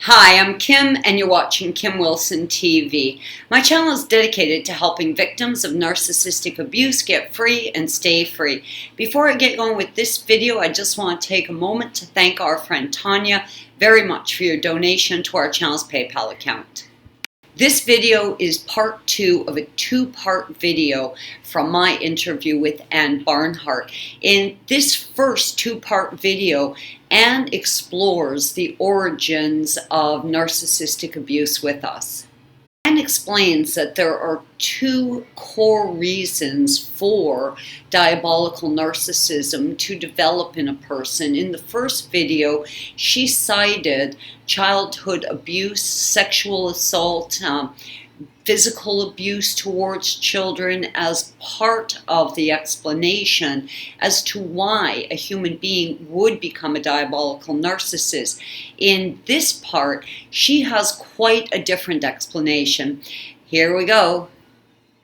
Hi, I'm Kim and you're watching Kim Wilson TV. My channel is dedicated to helping victims of narcissistic abuse get free and stay free. Before I get going with this video, I just want to take a moment to thank our friend Tanya very much for your donation to our channel's PayPal account. This video is part 2 of a 2-part video from my interview with Barnhardt. In this first 2-part video, Anne explores the origins of narcissistic abuse with us. Anne explains that there are 2 core reasons for diabolical narcissism to develop in a person. In the first video, she cited childhood abuse, sexual assault, physical abuse towards children as part of the explanation as to why a human being would become a diabolical narcissist. In this part, she has quite a different explanation. Here we go.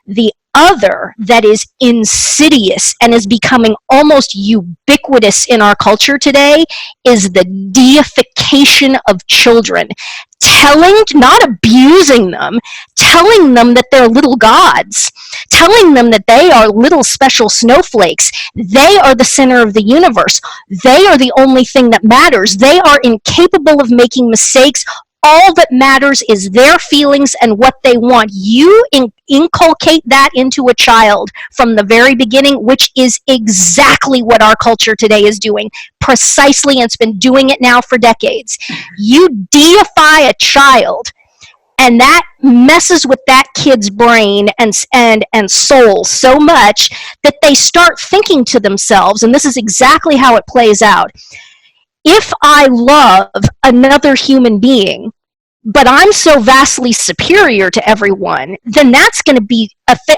The other that is insidious and is becoming almost ubiquitous in our culture today is the deification of children. Not abusing them, telling them that they're little gods, telling them that they are little special snowflakes. They are the center of the universe. They are the only thing that matters. They are incapable of making mistakes. All that matters is their feelings and what they want. You inculcate that into a child from the very beginning, which is exactly what our culture today is doing. Precisely, and it's been doing it now for decades. You deify a child, and that messes with that kid's brain and soul so much that they start thinking to themselves, and this is exactly how it plays out. If I love another human being, but I'm so vastly superior to everyone, then that's going to be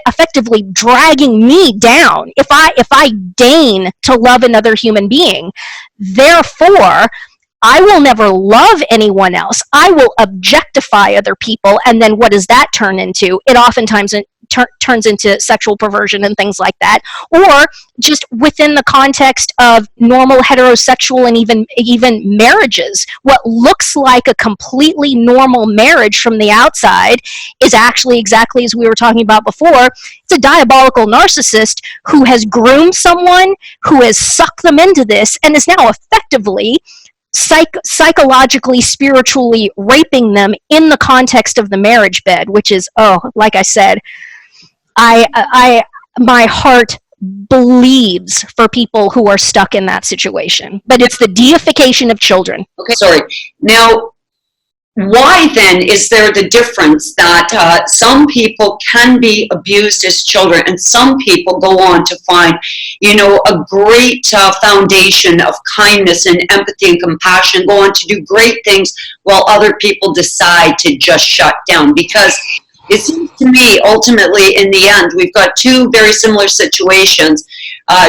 effectively dragging me down if I deign to love another human being. Therefore, I will never love anyone else. I will objectify other people, and then what does that turn into? It oftentimes turns into sexual perversion and things like that, or just within the context of normal heterosexual and even marriages. What looks like a completely normal marriage from the outside is actually exactly as we were talking about before. It's a diabolical narcissist who has groomed someone, who has sucked them into this, and is now effectively psychologically, spiritually raping them in the context of the marriage bed, which is, like I said, my heart bleeds for people who are stuck in that situation. But it's the deification of children. Okay, sorry. Now, why then is there the difference that some people can be abused as children and some people go on to find, a great foundation of kindness and empathy and compassion, go on to do great things while other people decide to just shut down? Because it seems to me, ultimately, in the end, we've got 2 very similar situations.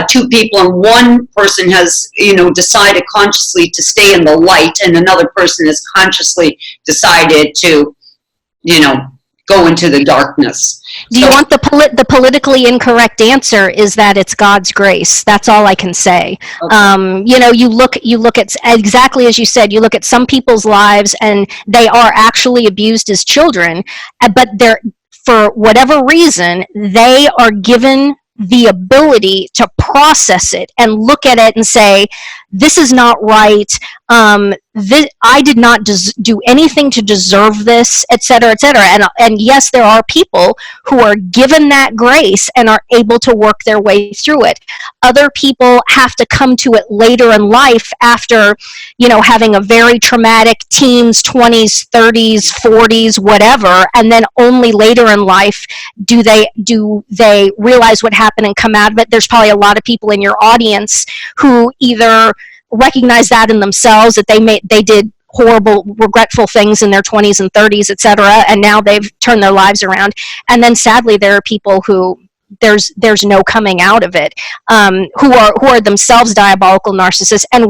2 people, and one person has, decided consciously to stay in the light, and another person has consciously decided to, go into the darkness. Do you want the politically incorrect answer? Is that it's God's grace? That's all I can say. Okay. You look at exactly as you said. You look at some people's lives, and they are actually abused as children, but for whatever reason, they are given the ability to process it and look at it and say, this is not right. I did not do anything to deserve this, etc., etc. And yes, there are people who are given that grace and are able to work their way through it. Other people have to come to it later in life after, having a very traumatic teens, 20s, 30s, 40s, whatever, and then only later in life do they realize what happened and come out of it. There's probably a lot of people in your audience who either recognize that in themselves, that they did horrible, regretful things in their 20s and 30s, etc., and now they've turned their lives around. And then sadly, there are people who there's no coming out of it, who are themselves diabolical narcissists. And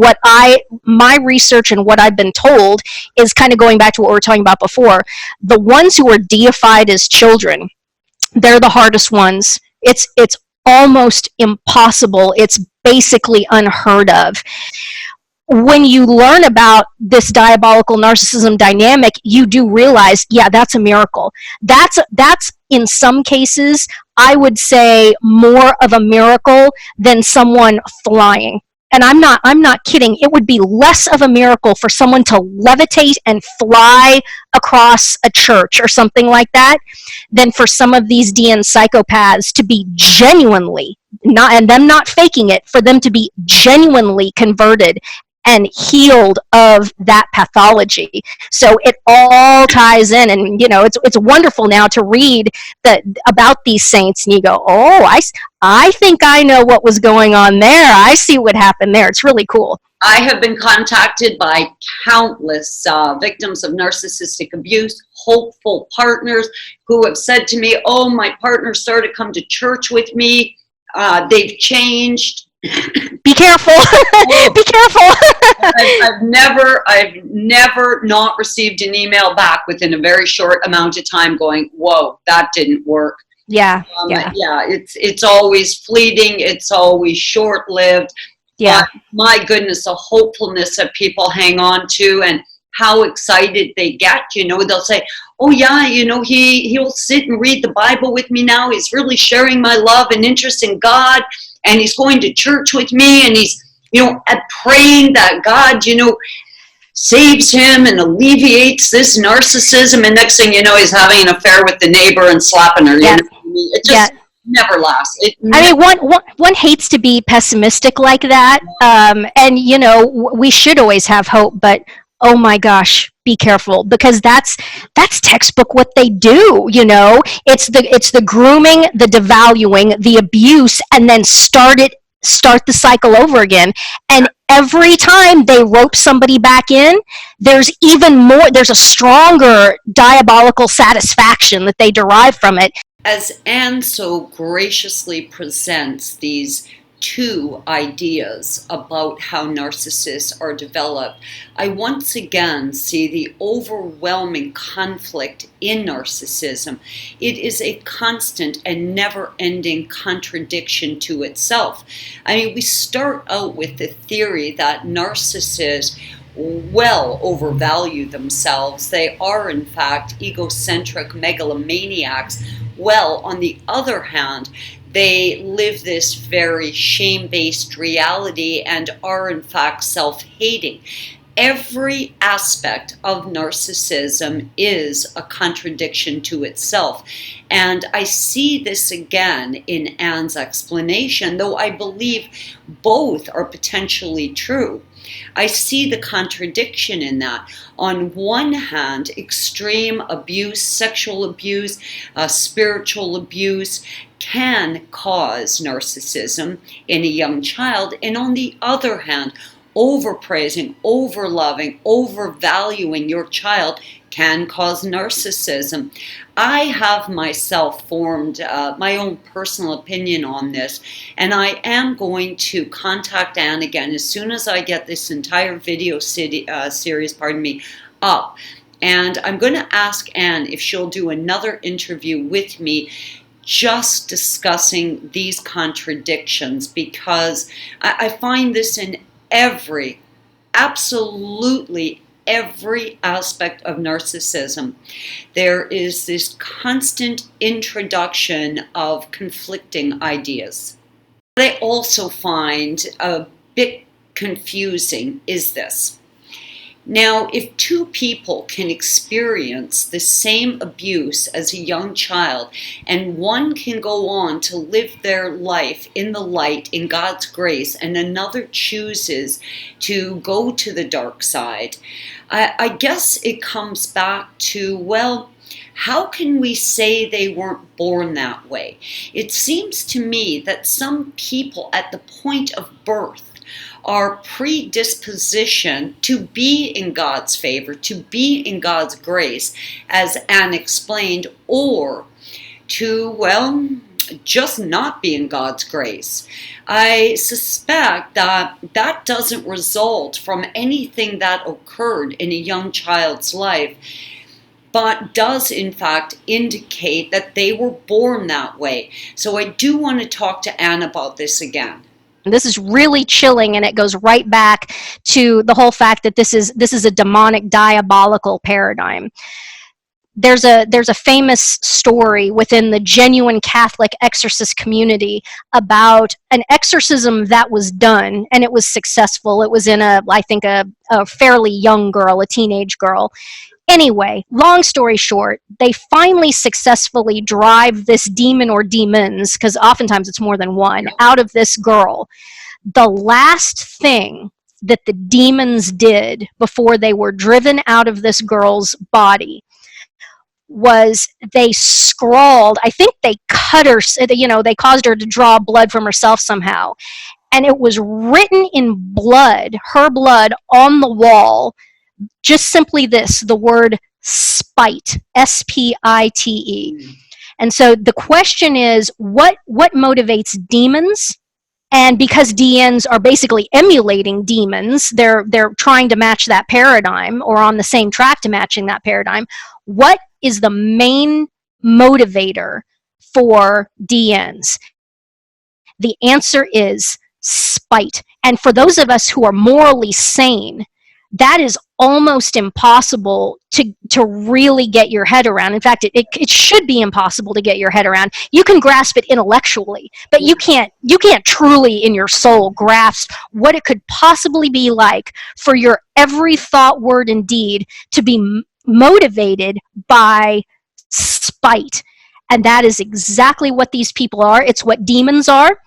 my research and what I've been told is kind of going back to what we were talking about before. The ones who are deified as children, they're the hardest ones. It's almost impossible. It's basically unheard of. when you learn about this diabolical narcissism dynamic, you do realize, yeah, that's a miracle. That's in some cases, I would say, more of a miracle than someone flying. And I'm not kidding. It would be less of a miracle for someone to levitate and fly across a church or something like that than for some of these DN psychopaths to be genuinely not, and them not faking it, for them to be genuinely converted and healed of that pathology. So it all ties in, and it's wonderful now to read about these saints, and you go, oh, I think I know what was going on there. I see what happened there. It's really cool. I have been contacted by countless victims of narcissistic abuse, hopeful partners who have said to me, oh, my partner started to come to church with me. They've changed. Be careful. Be careful. I've never not received an email back within a very short amount of time going, whoa, that didn't work. Yeah. It's always fleeting. It's always short-lived. Yeah. But my goodness, the hopefulness that people hang on to and how excited they get. They'll say, oh yeah, he'll sit and read the Bible with me now. He's really sharing my love and interest in God, and he's going to church with me, and he's, praying that God, saves him and alleviates this narcissism. And next thing you know, he's having an affair with the neighbor and slapping her. Yeah. It just never lasts. One hates to be pessimistic like that, and we should always have hope, but oh my gosh, be careful, because that's textbook what they do. It's the grooming, the devaluing, the abuse, and then start the cycle over again. And every time they rope somebody back in, there's a stronger diabolical satisfaction that they derive from it. As Anne so graciously presents these two ideas about how narcissists are developed, I once again see the overwhelming conflict in narcissism. It is a constant and never-ending contradiction to itself. We start out with the theory that narcissists well overvalue themselves. They are, in fact, egocentric megalomaniacs. Well, on the other hand, they live this very shame-based reality and are, in fact, self-hating. Every aspect of narcissism is a contradiction to itself. And I see this again in Anne's explanation, though I believe both are potentially true. I see the contradiction in that. On one hand, extreme abuse, sexual abuse, spiritual abuse can cause narcissism in a young child. And on the other hand, overpraising, overloving, overvaluing your child can cause narcissism. I have myself formed my own personal opinion on this, and I am going to contact Anne again as soon as I get this entire video series up. And I'm going to ask Anne if she'll do another interview with me just discussing these contradictions, because I find this in absolutely every aspect of narcissism. There is this constant introduction of conflicting ideas. What I also find a bit confusing is this. Now, if two people can experience the same abuse as a young child, and one can go on to live their life in the light, in God's grace, and another chooses to go to the dark side, I guess it comes back to, well, how can we say they weren't born that way? It seems to me that some people at the point of birth our predisposition to be in God's favor, to be in God's grace, as Anne explained, or to, well, just not be in God's grace. I suspect that that doesn't result from anything that occurred in a young child's life, but does in fact indicate that they were born that way. So I do want to talk to Anne about this again. This is really chilling, and it goes right back to the whole fact that this is a demonic, diabolical paradigm. There's a famous story within the genuine Catholic exorcist community about an exorcism that was done, and it was successful. It was in I think a fairly young girl, a teenage girl. Anyway, long story short, they finally successfully drive this demon or demons, because oftentimes it's more than one, out of this girl. The last thing that the demons did before they were driven out of this girl's body was they scrawled, I think they cut her, they caused her to draw blood from herself somehow. And it was written in blood, her blood, on the wall, just simply this, the word spite, S-P-I-T-E. And so the question is, what motivates demons? And because DNs are basically emulating demons, they're trying to match that paradigm, or on the same track to matching that paradigm. What is the main motivator for DNs? The answer is spite. And for those of us who are morally sane, that is almost impossible to really get your head around. In fact, it should be impossible to get your head around. You can grasp it intellectually, but you can't truly in your soul grasp what it could possibly be like for your every thought, word, and deed to be motivated by spite. And that is exactly what these people are. It's what demons are.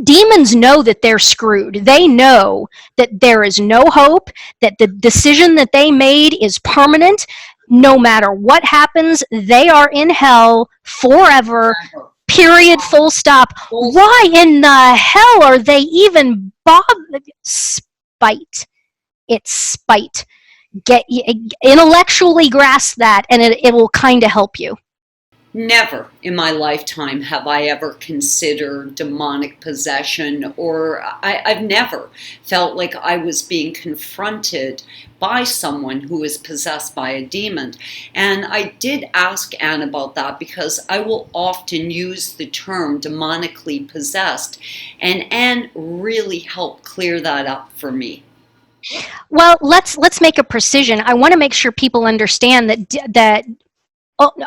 Demons know that they're screwed. They know that there is no hope, that the decision that they made is permanent. No matter what happens, they are in hell forever, period, full stop. Why in the hell are they even bothered? Spite. It's spite. Intellectually grasp that, and it will kind of help you. Never in my lifetime have I ever considered demonic possession, or I've never felt like I was being confronted by someone who is possessed by a demon. And I did ask Anne about that, because I will often use the term demonically possessed, and Anne really helped clear that up for me. Well, let's make a precision. I want to make sure people understand that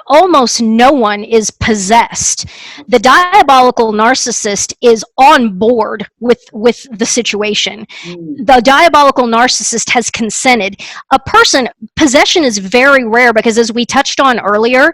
almost no one is possessed. The diabolical narcissist is on board with the situation. The diabolical narcissist has consented. Possession is very rare, because as we touched on earlier,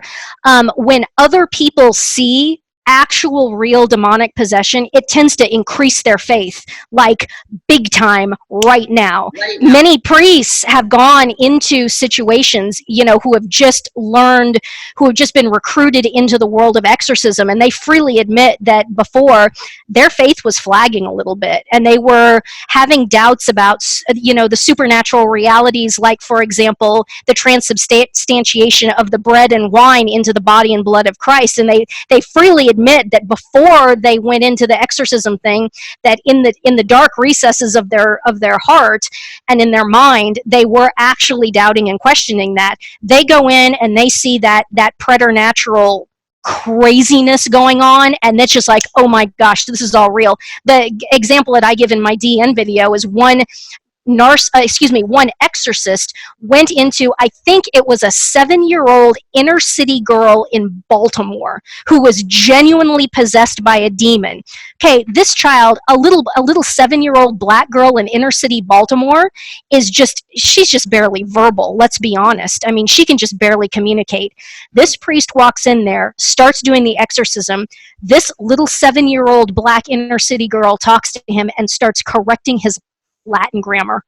when other people see actual real demonic possession, it tends to increase their faith, like big time right now. Many priests have gone into situations, who have just learned, who have just been recruited into the world of exorcism, and they freely admit that before their faith was flagging a little bit, and they were having doubts about, the supernatural realities, like, for example, the transubstantiation of the bread and wine into the body and blood of Christ. And they freely admit that before they went into the exorcism thing, that in the dark recesses of their heart and in their mind, they were actually doubting and questioning that. They go in and they see that preternatural craziness going on, and it's just like, oh my gosh, this is all real. The example that I give in my DN video is one exorcist went into, I think it was a 7-year-old inner city girl in Baltimore who was genuinely possessed by a demon. Okay, this child, a little 7-year-old black girl in inner city Baltimore, she's just barely verbal, let's be honest. I mean, she can just barely communicate. This priest walks in there, starts doing the exorcism. This little 7-year-old black inner city girl talks to him and starts correcting his Latin grammar.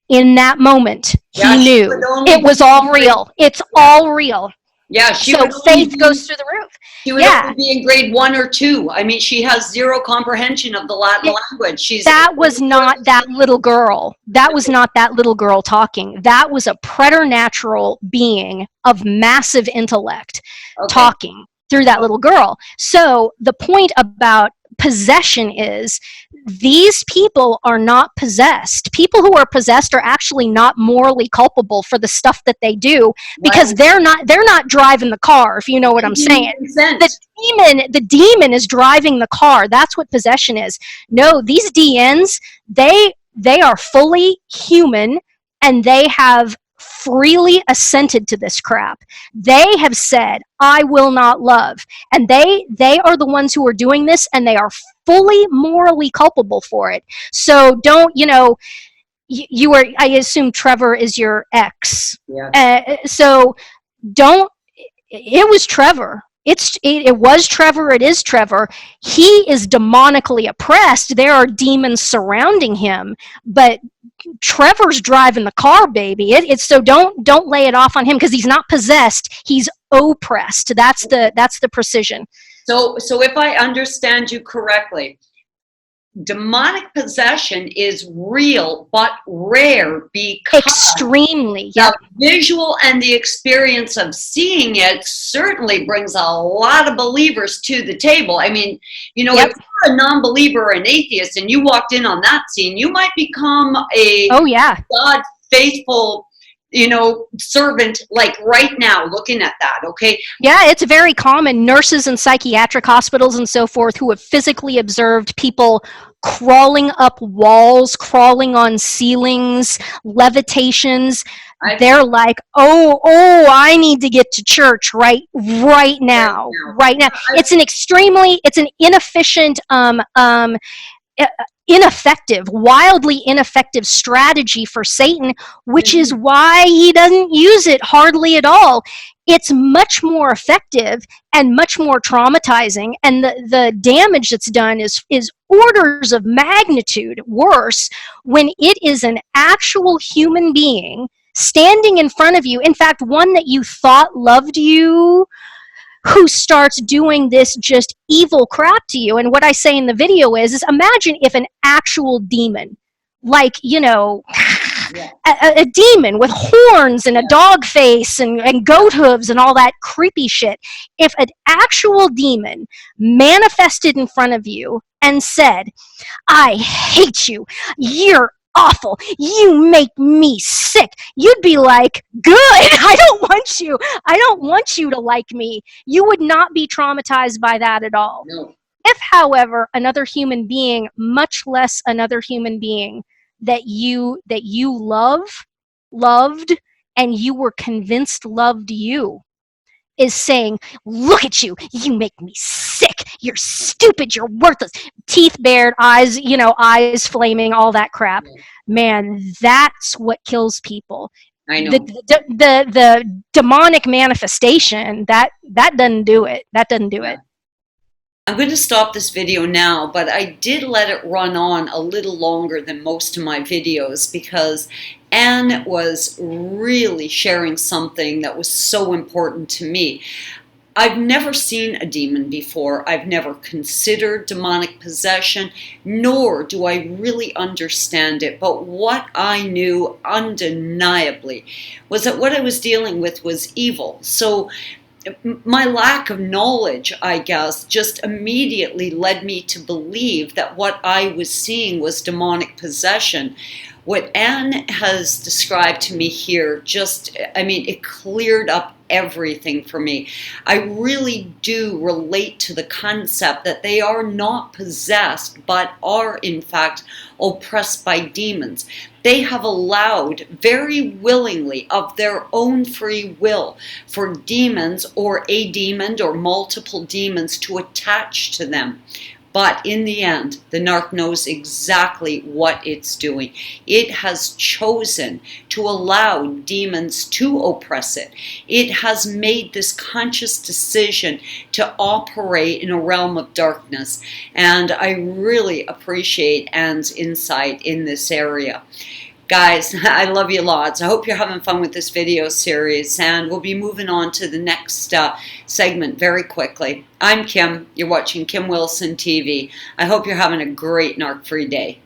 In that moment, he knew it was all real. It's all real. Yeah, so faith goes through the roof. She would only be in grade 1 or 2. I mean, she has zero comprehension of the Latin language. That was not that little girl. That was not that little girl talking. That was a preternatural being of massive intellect talking through that little girl. So the point about possession is, these people are not possessed. People who are possessed are actually not morally culpable for the stuff that they do, because Right. they're not driving the car, if you know what I'm saying. Consent. The demon is driving the car. That's what possession is. No, these DNs, they are fully human, and they have freely assented to this crap. They have said, I will not love. And they are the ones who are doing this, and they are fully morally culpable for it. So don't, you are, I assume Trevor is your ex. Yeah. So don't, it was Trevor. It was Trevor. It is Trevor. He is demonically oppressed. There are demons surrounding him, but Trevor's driving the car, baby. It's so don't lay it off on him, because he's not possessed. He's oppressed. That's the precision. So if I understand you correctly, demonic possession is real but rare, because Extremely. the visual and the experience of seeing it certainly brings a lot of believers to the table. I mean, if you're a non-believer or an atheist and you walked in on that scene, you might become a God faithful servant, like right now, looking at that. Okay. Yeah, it's very common. Nurses in psychiatric hospitals and so forth who have physically observed people crawling up walls, crawling on ceilings, levitations. They're like, oh, I need to get to church right now. It's an inefficient, wildly ineffective strategy for Satan, which is why he doesn't use it hardly at all. It's much more effective and much more traumatizing, and the damage that's done is orders of magnitude worse when it is an actual human being standing in front of you. In fact, one that you thought loved you, who starts doing this just evil crap to you. And what I say in the video is imagine if an actual demon, like, a demon with horns and a dog face and goat hooves and all that creepy shit, if an actual demon manifested in front of you and said, I hate you, you're awful, you make me sick, you'd be like, good, I don't want you to like me. You would not be traumatized by that at all. No. If, however, another human being, much less another human being that you loved, and you were convinced loved you, is saying, look at you, you make me sick, you're stupid, you're worthless, teeth bared, eyes flaming, all that crap, man, that's what kills people. I know. The demonic manifestation, that doesn't do it. I'm going to stop this video now, but I did let it run on a little longer than most of my videos because Anne was really sharing something that was so important to me. I've never seen a demon before. I've never considered demonic possession, nor do I really understand it. But what I knew undeniably was that what I was dealing with was evil. So my lack of knowledge, I guess, just immediately led me to believe that what I was seeing was demonic possession. What Anne has described to me here it cleared up everything for me. I really do relate to the concept that they are not possessed, but are in fact oppressed by demons. They have allowed very willingly, of their own free will, for demons or a demon or multiple demons to attach to them. But in the end, the narc knows exactly what it's doing. It has chosen to allow demons to oppress it. It has made this conscious decision to operate in a realm of darkness. And I really appreciate Anne's insight in this area. Guys, I love you lots. I hope you're having fun with this video series, and we'll be moving on to the next segment very quickly. I'm Kim. You're watching Kim Wilson TV. I hope you're having a great narc-free day.